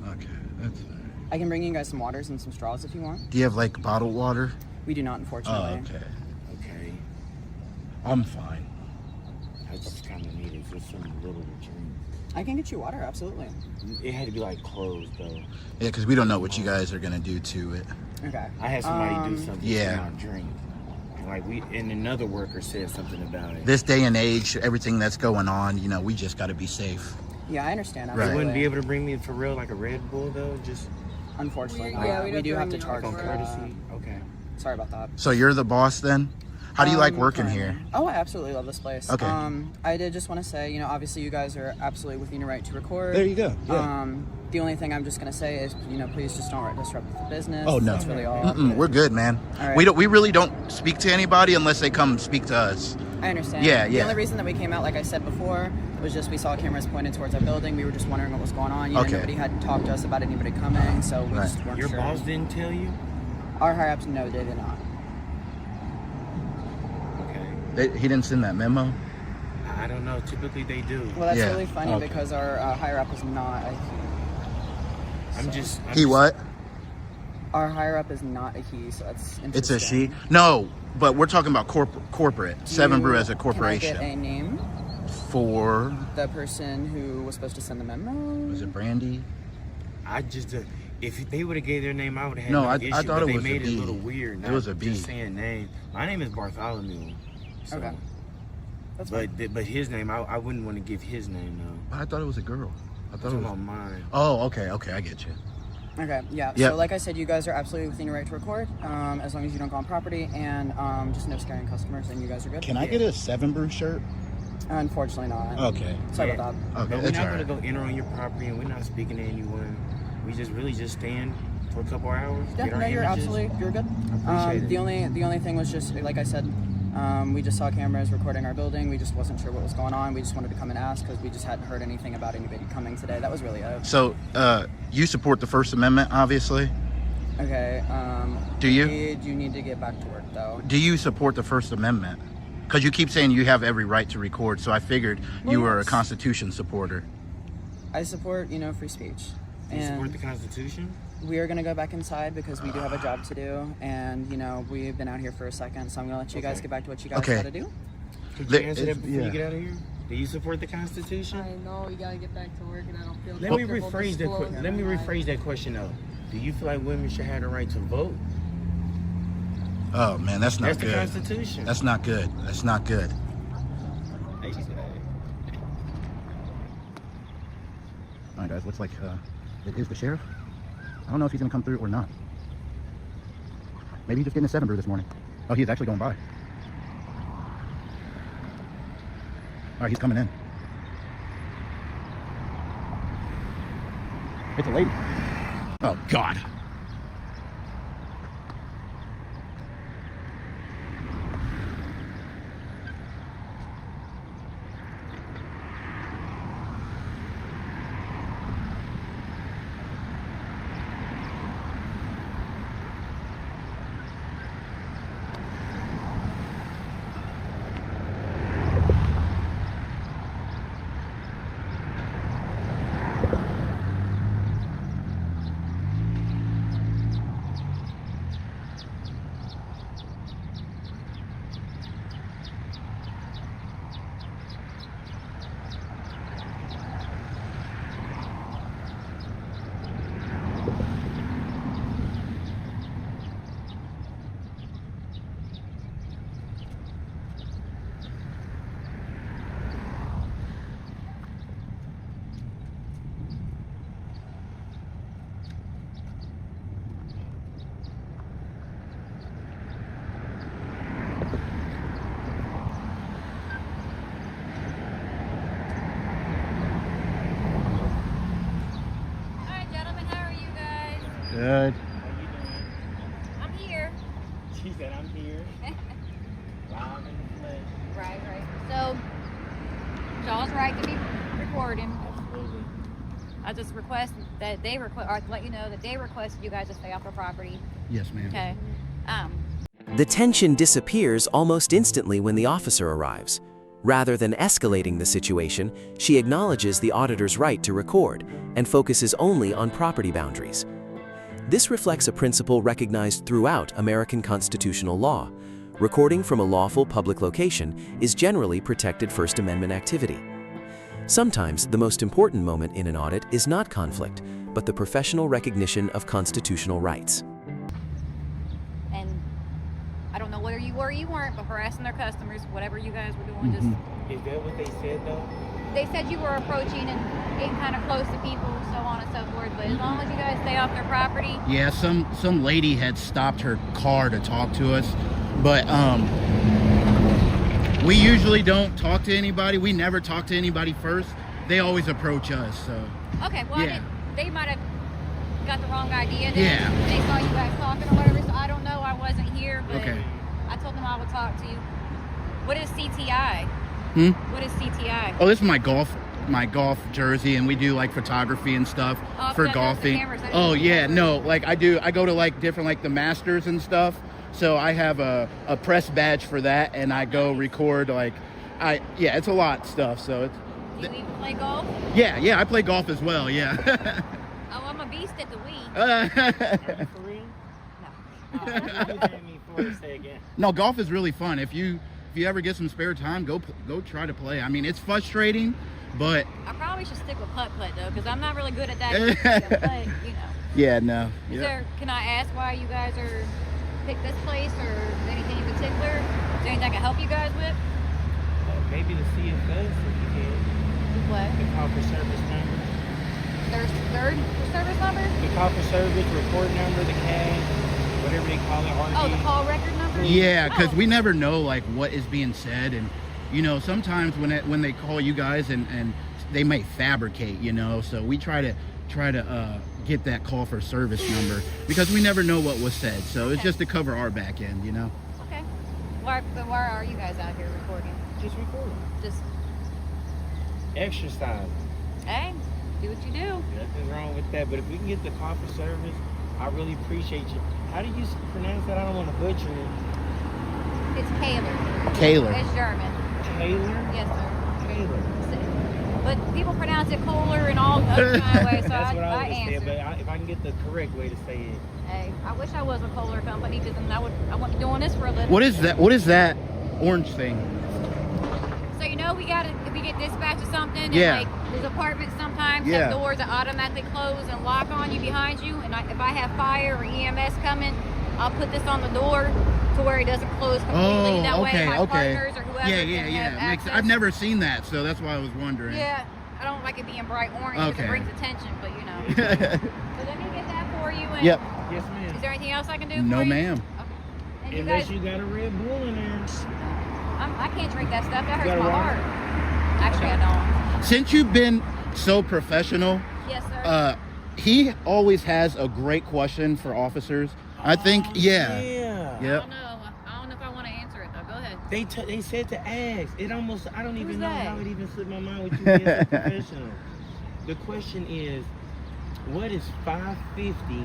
S8: Okay, that's all right.
S7: I can bring you guys some waters and some straws if you want.
S8: Do you have like bottled water?
S7: We do not,
S8: Oh,
S7: unfortunately.
S8: okay.
S10: Okay.
S8: I'm fine.
S10: I just kind of needed just some little to drink.
S7: I can get you water, absolutely.
S10: It had to be like closed though.
S8: Yeah, because we don't know what you guys are gonna do to it.
S7: Okay.
S10: I had somebody do something
S8: yeah.
S10: to my drink. And another worker said something about it.
S8: This day and age, everything that's going on, we just got to be safe.
S7: Yeah, I understand.
S8: Right.
S10: You
S7: Absolutely.
S10: wouldn't be able to bring me for real like a Red Bull though? Just
S7: Unfortunately,
S9: Yeah,
S7: not.
S9: we'd
S7: we
S9: have
S7: do
S9: to
S7: have to
S9: bring you
S7: charge
S10: on
S7: for
S10: courtesy?
S7: that.
S10: Okay.
S7: Sorry about that.
S8: So you're the boss then? How do you like working
S7: currently.
S8: here?
S7: Oh, I absolutely love this place.
S8: Okay.
S7: I did just want to say, obviously you guys are absolutely within your right to record.
S8: There you go. Yeah.
S7: The only thing I'm just gonna say is, please just don't disrupt the business.
S8: Oh, no.
S7: That's really all.
S8: We're good, man.
S7: All right.
S8: We really don't speak to anybody unless they come speak to us.
S7: I understand.
S8: Yeah,
S7: The
S8: yeah.
S7: only reason that we came out, like I said before, was just we saw cameras pointed towards our building. We were just wondering what was going on.
S8: Okay.
S7: Nobody had talked to us about anybody coming, so we
S8: Right.
S7: just weren't
S10: Your
S7: sure.
S10: boss didn't tell you?
S7: Our higher ups, no, they did not.
S10: Okay.
S8: He didn't send that memo?
S10: I don't know. Typically they do.
S7: Well, that's
S8: Yeah.
S7: really funny
S8: Okay.
S7: because our higher up is not.
S10: I'm just.
S8: He what?
S7: Our higher up is not a he, so that's interesting.
S8: It's a she? No, but we're talking about corporate. Seven Brew as a corporation.
S7: Can I get a name?
S8: For
S7: The person who was supposed to send the memo?
S8: was it Brandy?
S10: I just. If they would have gave their name, I would have had
S8: No,
S10: no
S8: I
S10: issue.
S8: thought
S10: but
S8: it
S10: they
S8: was a
S10: made it
S8: B.
S10: a little weird.
S8: It was a B.
S10: Just saying name. My name is Bartholomew. So,
S7: Okay. That's fine.
S10: but his name, I wouldn't want to give his name though.
S8: I thought it was a girl. I thought it was.
S10: About mine.
S8: Oh, okay, I get you.
S7: Okay, yeah.
S8: Yep.
S7: So like I said, you guys are absolutely within your right to record, as long as you don't go on property and just no scaring customers, and you guys are good.
S8: Can I get a 7 Brew shirt?
S7: Unfortunately not.
S8: Okay.
S7: Sorry about that.
S8: Okay,
S10: But we're
S8: that's
S10: not
S8: all
S10: gonna
S8: right.
S10: go enter on your property, and we're not speaking to anyone. We just really just stand for a couple hours.
S7: Yeah,
S10: get our
S7: no, you're
S10: images.
S7: absolutely, you're good.
S10: I appreciate it.
S7: The only thing was just, like I said, we just saw cameras recording our building. We just wasn't sure what was going on. We just wanted to come and ask because we just hadn't heard anything about anybody coming today. That was really it.
S8: So, you support the First Amendment, obviously.
S7: Okay.
S8: Do you?
S7: You need to get back to work though.
S8: Do you support the First Amendment? Because you keep saying you have every right to record, so I figured you were a
S7: yes.
S8: Constitution supporter.
S7: I support, free speech.
S10: Do you support
S7: And
S10: the Constitution?
S7: we are going to go back inside because we do have a job to do. And, we've been out here for a second. So I'm going to let you guys
S10: Okay.
S7: get back to what you guys
S8: Okay.
S7: got to do.
S10: Could
S8: The-
S10: you answer that before
S8: yeah.
S10: you get out of here? Do you support the Constitution?
S9: I know you gotta get back to work, and I don't feel
S10: Let me
S9: comfortable
S10: rephrase that.
S9: disclosing
S10: Let me
S9: my-
S10: rephrase that question though. Do you feel like women should have the right to vote?
S8: Oh man, that's not
S10: That's the
S8: good.
S10: Constitution.
S8: That's not good. That's not good. All right, guys. Looks like it is the sheriff. I don't know if he's gonna come through or not. Maybe he's just getting a 7 Brew this morning. Oh, he's actually going by. All right, he's coming in. It's a lady. Oh God.
S3: All right, gentlemen, how are you guys?
S8: Good.
S3: I'm here.
S10: She said, "I'm here." Live in the flesh.
S3: Right. So, y'all's right to be recording. I just request that they request, or let you know that they requested you guys to stay off their property.
S8: Yes, ma'am.
S3: Okay.
S4: The tension disappears almost instantly when the officer arrives. Rather than escalating the situation, she acknowledges the auditor's right to record and focuses only on property boundaries. This reflects a principle recognized throughout American constitutional law. Recording from a lawful public location is generally protected First Amendment activity. Sometimes the most important moment in an audit is not conflict, but the professional recognition of constitutional rights.
S3: And I don't know whether you were or you weren't, but harassing their customers, whatever you guys were doing, just
S10: Is that what they said though?
S3: they said you were approaching and getting kind of close to people, so on and so forth. But as long as you guys stay off their property,
S8: Yeah, some lady had stopped her car to talk to us, but we usually don't talk to anybody. We never talk to anybody first. They always approach us. So
S3: okay. Well,
S8: Yeah.
S3: they might have got the wrong idea. Then.
S8: Yeah.
S3: They saw you guys talking or whatever. So I don't know. I wasn't here, but
S8: Okay.
S3: I told them I would talk to you. What is CTI?
S8: Hmm?
S3: What is CTI?
S8: Oh, this is my golf jersey, and we do like photography and stuff
S3: Oh,
S8: for
S3: I forgot there's the
S8: golfing.
S3: cameras. I didn't
S8: Oh
S3: know the
S8: yeah,
S3: cameras.
S8: no, like I go to like different like the Masters and stuff. So I have a press badge for that, and I go record like it's a lot of stuff. So it's
S3: Do you even play golf?
S8: yeah, I play golf as well. Yeah.
S3: Oh, I'm a beast at
S10: you for real?
S3: No.
S10: What do you mean for it? Say again.
S8: No, golf is really fun. If you ever get some spare time, go try to play. I mean, it's frustrating, but
S3: I probably should stick with putt-putt though, because I'm not really good at that either, but you know.
S8: yeah, no.
S3: Can I ask why you guys are picked this place, or anything in particular? Is there anything I can help you guys with?
S10: Maybe the CFS if you can.
S3: What?
S10: The call for service number.
S3: There's third service number?
S10: The call for service, report number, the CAD, whatever they call it, RD.
S3: Oh, the call record number?
S8: Yeah, because
S3: Oh.
S8: we never know like what is being said, and you know sometimes when they call you guys and they may fabricate, you know. So we try to get that call for service number because we never know what was said. So it's just to cover our back end, you know.
S3: Okay. Why are you guys out here recording?
S10: Just recording.
S3: Just,
S10: Exercise.
S3: hey, do what you do.
S10: Nothing wrong with that. But if we can get the call for service, I really appreciate you. How do you pronounce that? I don't want to butcher it.
S3: It's Kaler.
S8: Kaler.
S3: It's German.
S10: Taylor?
S3: Yes, sir.
S10: Taylor.
S3: But people pronounce it Kohler and all other kind of ways, so
S10: That's what
S3: I
S10: I would say,
S3: answer.
S10: but if I can get the correct way to say it.
S3: Hey, I wish I was a Kohler company, because then I wouldn't be doing this for a living.
S8: What is that? What is that orange thing?
S3: So you know we get dispatched or something, and
S8: Yeah.
S3: like there's apartments sometimes
S8: Yeah.
S3: have doors that automatically close and lock on you behind you, and if I have fire or EMS coming, I'll put this on the door to where it doesn't close completely. That way my partners or whoever can have
S8: Makes,
S3: access.
S8: I've never seen that, so that's why I was wondering.
S3: Yeah, I don't like it being bright orange because
S8: Okay.
S3: it brings attention, but you know. So let me get that for you. And
S8: Yep.
S10: Yes, ma'am.
S3: Is there anything else I can do for
S8: No,
S3: you?
S8: ma'am.
S3: Okay. And you
S10: Unless
S3: guys,
S10: you got a Red Bull in there.
S3: I can't drink that stuff. That
S10: You
S3: hurts
S10: got
S3: my
S10: a
S3: heart. Actually, I don't.
S8: Since you've been so professional,
S3: Yes, sir.
S8: he always has a great question for officers. I think, yeah.
S10: Yeah.
S3: I
S8: Yep.
S3: don't know. I don't know if I want to answer it though. Go ahead.
S10: They said to ask. It almost, I don't even
S3: Who's
S10: know
S3: that?
S10: how it even slipped my mind with you being so professional. The question is, what is 550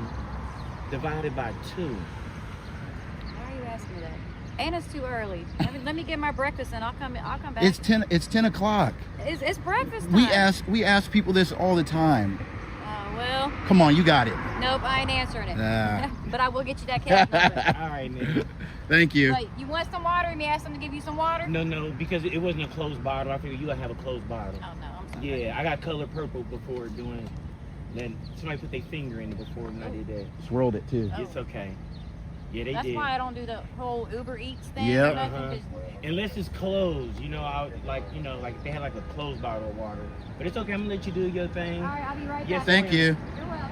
S10: divided by 2?
S3: Why are you asking me that? And it's too early. Let me get my breakfast and I'll come back.
S8: It's 10 o'clock.
S3: It's breakfast time.
S8: We ask people this all the time.
S3: Well,
S8: Come on, you got it.
S3: nope, I ain't answering it.
S8: Nah.
S3: But I will get you that cat number.
S10: All right, man.
S8: Thank you.
S3: Wait, you want some water? You may ask them to give you some water?
S10: No, because it wasn't a closed bottle. I figured you gotta have a closed bottle.
S3: Oh no, I'm sorry.
S10: Yeah, I got color purple before doing it. Then somebody put their finger in it before when I did that.
S8: Swirled it too.
S3: Oh.
S10: It's okay. Yeah, they
S3: That's
S10: did.
S3: why I don't do the whole Uber Eats thing.
S8: Yep.
S3: Or nothing,
S10: Uh-huh.
S3: 'cause-
S10: Unless it's closed, like if they had like a closed bottle of water. But it's okay. I'm gonna let you do your thing.
S3: All right, I'll be right
S10: Yes,
S3: back.
S8: Thank you.
S3: You're welcome.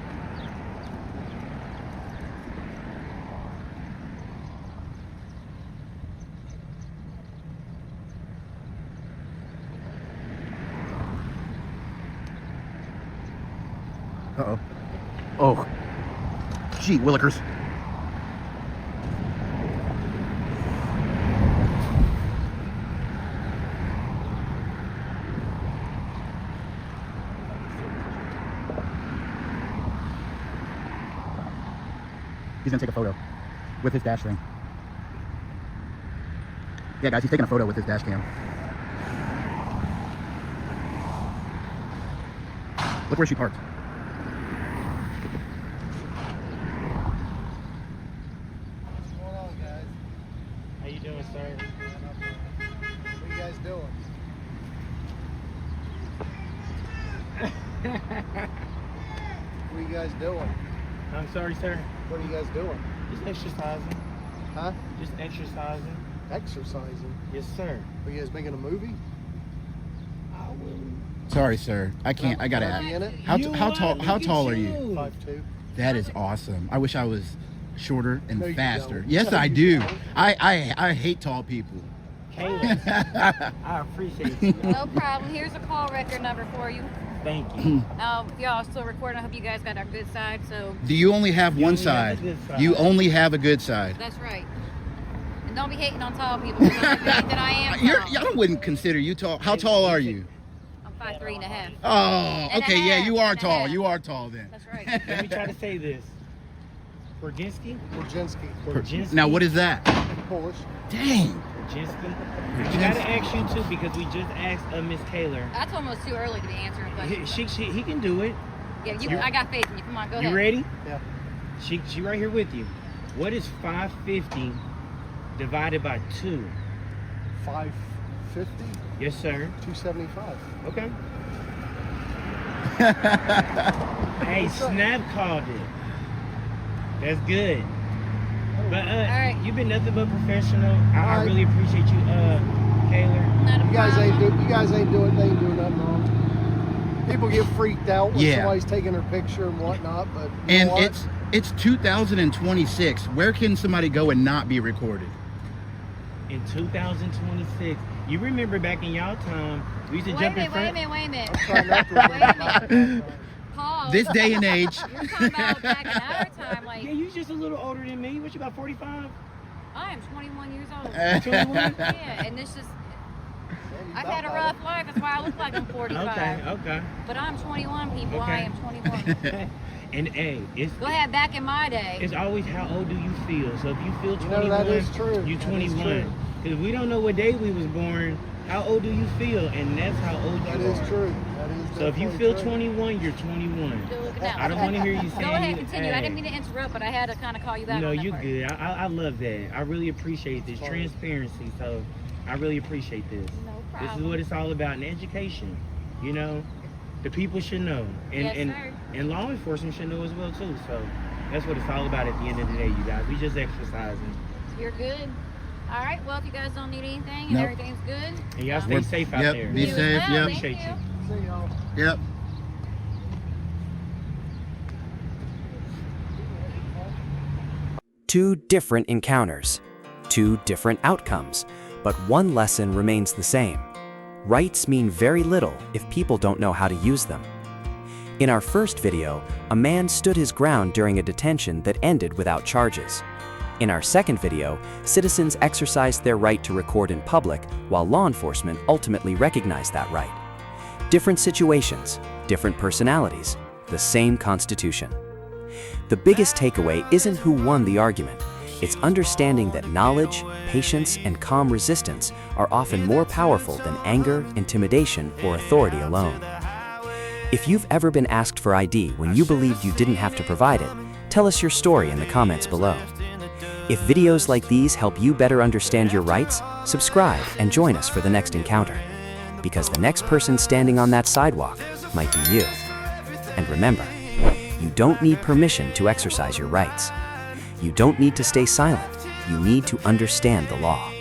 S8: Uh-oh. Oh. Gee, Willikers. He's gonna take a photo with his dash thing. Yeah, guys, he's taking a photo with his dash cam. Look where she parked.
S1: What's going on, guys?
S10: How you doing, sir?
S1: What you guys doing? What are you guys doing?
S10: I'm sorry, sir.
S1: What are you guys doing?
S10: Just exercising.
S1: Huh?
S10: Just exercising.
S1: Exercising.
S10: Yes, sir.
S1: Are you guys making a movie?
S10: I will.
S8: Sorry, sir. I can't. I gotta
S1: Are you
S8: ask.
S1: in it?
S8: How tall are you?
S1: 5'2".
S8: That is awesome. I wish I was shorter and
S1: No, you
S8: faster.
S1: don't.
S8: Yes,
S1: No,
S8: I
S1: you
S8: do.
S1: don't.
S8: I hate tall people.
S10: Caleb, I appreciate you.
S3: No problem. Here's a call record number for you.
S10: Thank you.
S3: If y'all still recording, I hope you guys got our good side. So
S8: Do you only have
S10: You
S8: one
S10: only have
S8: side?
S10: the good side.
S8: You only have a good side.
S3: that's right. And don't be hating on tall people. 'Cause I think that I am tall.
S8: I wouldn't consider you tall. How tall are you?
S3: I'm 5'3.5".
S8: Oh,
S3: And a
S8: okay. Yeah,
S3: half,
S8: you are
S3: and a
S8: tall.
S3: half.
S8: You are tall then.
S3: That's right.
S10: Let me try to say this. Porginski?
S1: Porginski.
S8: Now, what is that?
S1: Polish.
S8: Dang.
S10: Porginski? I gotta ask you too because we just asked Miss Taylor.
S3: I told him it was too early to be answering questions.
S10: He can do it.
S3: Yeah, I got faith in you. Come on, go ahead.
S10: You ready?
S1: Yeah.
S10: She right here with you. What is 550 divided by 2?
S1: 550,
S10: Yes, sir.
S1: 275.
S10: Okay. Hey, Snap called it. That's good. But
S3: right.
S10: you've been nothing but professional. I really appreciate you, Kayla.
S3: Not a
S11: You guys
S3: problem.
S11: ain't doing nothing wrong. People get freaked out when
S8: Yeah.
S11: somebody's taking their picture and whatnot, but you
S8: And
S11: know what?
S8: it's 2026. Where can somebody go and not be recorded?
S10: In 2026, you remember back in y'all time, we used to
S3: Wait a
S10: jump in
S3: minute,
S10: front.
S3: wait a minute.
S11: Try not to
S3: Wait a minute. Paul.
S8: This day and age.
S3: You're talking about back in our time, like,
S10: Yeah, you just a little older than me. What, you about 45?
S3: I am 21 years old.
S10: 21?
S3: Yeah, and this is, I've had a rough life. That's why I look like I'm 45.
S10: Okay.
S3: But I'm 21, people. I
S10: Okay.
S3: am 21.
S10: And hey,
S3: Go ahead, back in my day.
S10: it's always how old do you feel. So if you feel 21,
S11: You know, that is true.
S10: you're
S11: That is
S10: 21.
S11: true.
S10: Because we don't know what day we was born. How old do you feel? And that's how old
S11: That
S10: you
S11: is
S10: are.
S11: true. That is
S10: So if you
S11: definitely
S10: feel
S11: true.
S10: 21, you're 21.
S3: Good looking out.
S10: I don't want to hear you
S3: Go
S10: saying
S3: ahead,
S10: you-
S3: continue. I
S10: hey.
S3: didn't mean to interrupt, but I had to kind of call you back
S10: No,
S3: on that
S10: you
S3: part.
S10: good. I love that. I really appreciate this transparency. So I really appreciate this.
S3: No
S10: This is
S3: problem.
S10: what it's all about in education. You know, the people should know, and
S3: Yes,
S10: and
S3: sir.
S10: and law enforcement should know as well too. So that's what it's all about at the end of the day, you guys. We just exercising,
S3: You're good. All right. Well, if you guys don't need anything and
S8: Nope.
S3: everything's good,
S10: and y'all stay
S8: We're-
S10: safe out
S8: yep,
S10: there.
S8: be
S3: You as
S8: safe,
S3: well.
S8: yep.
S3: Thank
S10: Appreciate you.
S11: See y'all.
S8: Yep.
S4: Two different encounters, two different outcomes, but one lesson remains the same. Rights mean very little if people don't know how to use them. In our first video, a man stood his ground during a detention that ended without charges. In our second video, citizens exercised their right to record in public while law enforcement ultimately recognized that right. Different situations, different personalities, the same Constitution. The biggest takeaway isn't who won the argument. It's understanding that knowledge, patience, and calm resistance are often more powerful than anger, intimidation, or authority alone. If you've ever been asked for ID when you believed you didn't have to provide it, tell us your story in the comments below. If videos like these help you better understand your rights, subscribe and join us for the next encounter. Because the next person standing on that sidewalk might be you. And remember, you don't need permission to exercise your rights. You don't need to stay silent. You need to understand the law.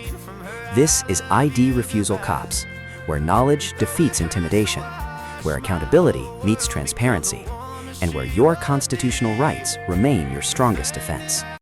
S4: This is ID Refusal Cops, where knowledge defeats intimidation, where accountability meets transparency, and where your constitutional rights remain your strongest defense.